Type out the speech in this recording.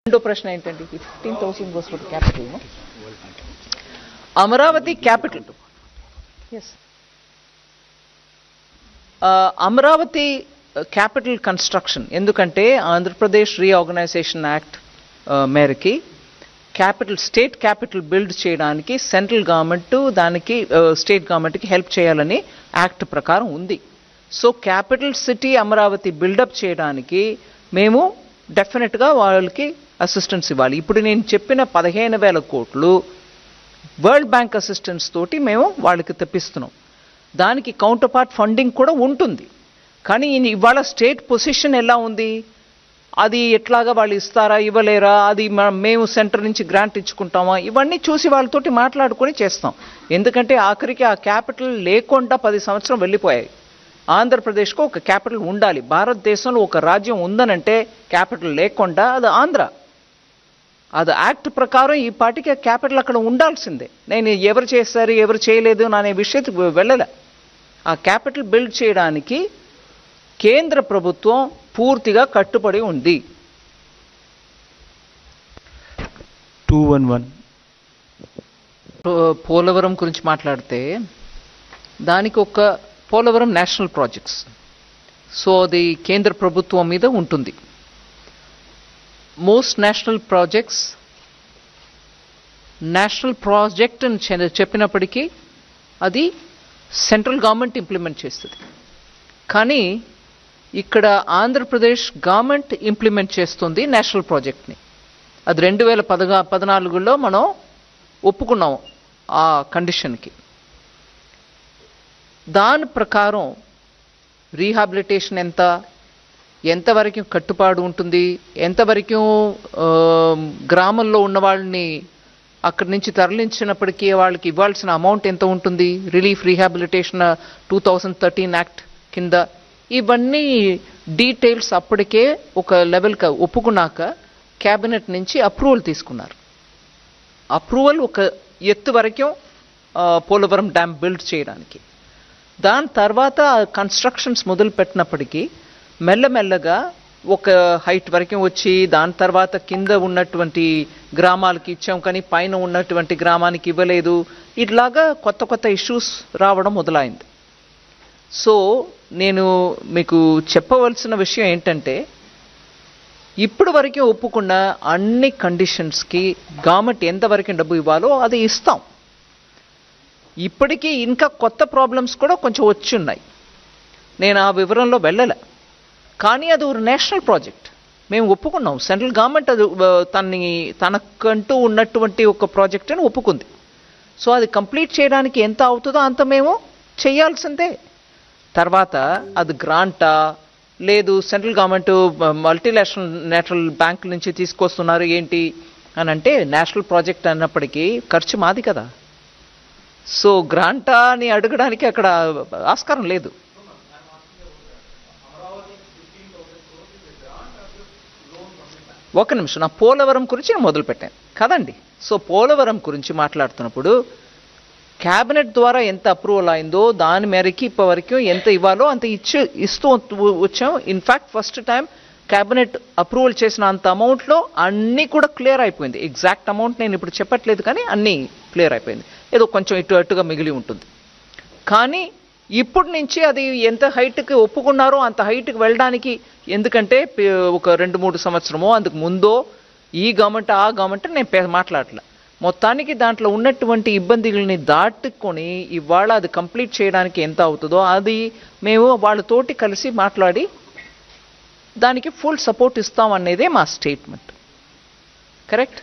రెండో ప్రశ్న ఏంటండి? 15,000 goes for the capital, no? Amaravati capital. Yes, Amaravati capital construction ఎందుకంటే ఆంధ్రప్రదేశ్ రీఆర్గనైజేషన్ యాక్ట్ మేరకి క్యాపిటల్ స్టేట్ క్యాపిటల్ బిల్డ్ చేయడానికి సెంట్రల్ గవర్నమెంట్ దానికి స్టేట్ గవర్నమెంట్కి హెల్ప్ చేయాలని యాక్ట్ ప్రకారం ఉంది. So capital city Amaravati build up చేయడానికి మేము డెఫినెట్గా వాళ్ళకి అసిస్టెన్స్ ఇవ్వాలి. ఇప్పుడు నేను చెప్పిన 15,000 కోట్లు వరల్డ్ బ్యాంక్ అసిస్టెన్స్ తోటి మేము వాళ్ళకి తెప్పిస్తున్నాం. దానికి కౌంటర్ పార్ట్ ఫండింగ్ కూడా ఉంటుంది. కానీ ఇవాళ స్టేట్ పొజిషన్ ఎలా ఉంది, అది ఎట్లాగా వాళ్ళు ఇస్తారా ఇవ్వలేరా, అది మేము సెంటర్ నుంచి గ్రాంట్ ఇచ్చుకుంటామా, ఇవన్నీ చూసి వాళ్ళతోటి మాట్లాడుకొని చేస్తాం. ఎందుకంటే ఆఖరికి ఆ క్యాపిటల్ లేకుండా 10 సంవత్సరం వెళ్ళిపోయాయి. ఆంధ్రప్రదేశ్కు ఒక క్యాపిటల్ ఉండాలి. భారతదేశంలో ఒక రాజ్యం ఉందనంటే క్యాపిటల్ లేకుండా అది ఆంధ్ర. అది యాక్ట్ ప్రకారం ఈ పార్టీకి క్యాపిటల్ అక్కడ ఉండాల్సిందే. నేను ఎవరు చేస్తారు ఎవరు చేయలేదు అనే విషయానికి వెళ్ళలే. ఆ క్యాపిటల్ బిల్డ్ చేయడానికి కేంద్ర ప్రభుత్వం పూర్తిగా కట్టుబడి ఉంది. 211 పోలవరం గురించి మాట్లాడితే దానికి ఒక పోలవరం నేషనల్ ప్రాజెక్ట్స్, సో అది కేంద్ర ప్రభుత్వం మీద ఉంటుంది. మోస్ట్ నేషనల్ ప్రాజెక్ట్ అని చెప్పినప్పటికీ అది సెంట్రల్ గవర్నమెంట్ ఇంప్లిమెంట్ చేస్తుంది. కానీ ఇక్కడ ఆంధ్రప్రదేశ్ గవర్నమెంట్ ఇంప్లిమెంట్ చేస్తుంది నేషనల్ ప్రాజెక్ట్ని. అది 2014లో మనం ఒప్పుకున్నాం ఆ కండిషన్కి. దాని ప్రకారం రీహాబిలిటేషన్ ఎంతవరకు కట్టుబాటు ఉంటుంది, ఎంతవరకు గ్రామంలో ఉన్న వాళ్ళని అక్కడి నుంచి తరలించినప్పటికీ వాళ్ళకి ఇవ్వాల్సిన అమౌంట్ ఎంత ఉంటుంది, రిలీఫ్ రీహాబిలిటేషన్ 2013 యాక్ట్ కింద, ఇవన్నీ డీటెయిల్స్ అప్పటికే ఒక లెవెల్కి ఒప్పుకున్నాక క్యాబినెట్ నుంచి అప్రూవల్ తీసుకున్నారు. అప్రూవల్ ఒక ఎత్తు వరకు పోలవరం డ్యామ్ బిల్డ్ చేయడానికి. దాని తర్వాత కన్స్ట్రక్షన్స్ మొదలు పెట్టినప్పటికీ మెల్లమెల్లగా ఒక హైట్ వరకు వచ్చి దాని తర్వాత కింద ఉన్నటువంటి గ్రామాలకి ఇచ్చాం కానీ పైన ఉన్నటువంటి గ్రామానికి ఇవ్వలేదు. ఇట్లాగా కొత్త కొత్త ఇష్యూస్ రావడం మొదలైంది. సో నేను మీకు చెప్పవలసిన విషయం ఏంటంటే ఇప్పుడు వరకు ఒప్పుకున్న అన్ని కండిషన్స్కి గవర్నమెంట్ ఎంతవరకు డబ్బు ఇవ్వాలో అది ఇస్తాం. ఇప్పటికీ ఇంకా కొత్త ప్రాబ్లమ్స్ కూడా కొంచెం వచ్చి ఉన్నాయి. నేను ఆ వివరంలో వెళ్ళలే. కానీ అది ఒక నేషనల్ ప్రాజెక్ట్, మేము ఒప్పుకున్నాం. సెంట్రల్ గవర్నమెంట్ అది తనకంటూ ఉన్నటువంటి ఒక ప్రాజెక్ట్ అని ఒప్పుకుంది. సో అది కంప్లీట్ చేయడానికి ఎంత అవుతుందో అంత మేము చేయాల్సిందే. తర్వాత అది గ్రాంటా లేదు సెంట్రల్ గవర్నమెంట్ మల్టీనేషనల్ బ్యాంక్ నుంచి తీసుకొస్తున్నారు ఏంటి అని అంటే నేషనల్ ప్రాజెక్ట్ అన్నప్పటికీ ఖర్చు మాది కదా. సో గ్రాంటా అని అడగడానికి అక్కడ ఆస్కారం లేదు. ఒక నిమిషం, నా పోలవరం గురించి నేను మొదలుపెట్టాను కదండి. సో పోలవరం గురించి మాట్లాడుతున్నప్పుడు క్యాబినెట్ ద్వారా ఎంత అప్రూవల్ అయిందో దాని మేరకి ఇప్పటివరకు ఎంత ఇవ్వాలో అంత ఇస్తూ వచ్చాం. In fact first time cabinet approval చేసిన అంత అమౌంట్లో అన్నీ కూడా క్లియర్ అయిపోయింది. ఎగ్జాక్ట్ అమౌంట్ నేను ఇప్పుడు చెప్పట్లేదు కానీ అన్నీ క్లియర్ అయిపోయింది. ఏదో కొంచెం అటుగా మిగిలి ఉంటుంది. కానీ ఇప్పుడు నుంచి అది ఎంత హైట్కి ఒప్పుకున్నారో అంత హైట్కి వెళ్ళడానికి, ఎందుకంటే ఒక 2-3 సంవత్సరమో అందుకు ముందో ఈ గవర్నమెంట్ ఆ గవర్నమెంట్ నేను మాట్లాడలే. మొత్తానికి దాంట్లో ఉన్నటువంటి ఇబ్బందుల్ని దాటుకొని ఇవాళ అది కంప్లీట్ చేయడానికి ఎంత అవుతుందో అది మేము వాళ్ళతోటి కలిసి మాట్లాడి దానికి ఫుల్ సపోర్ట్ ఇస్తాం అనేదే మా స్టేట్మెంట్. కరెక్ట్?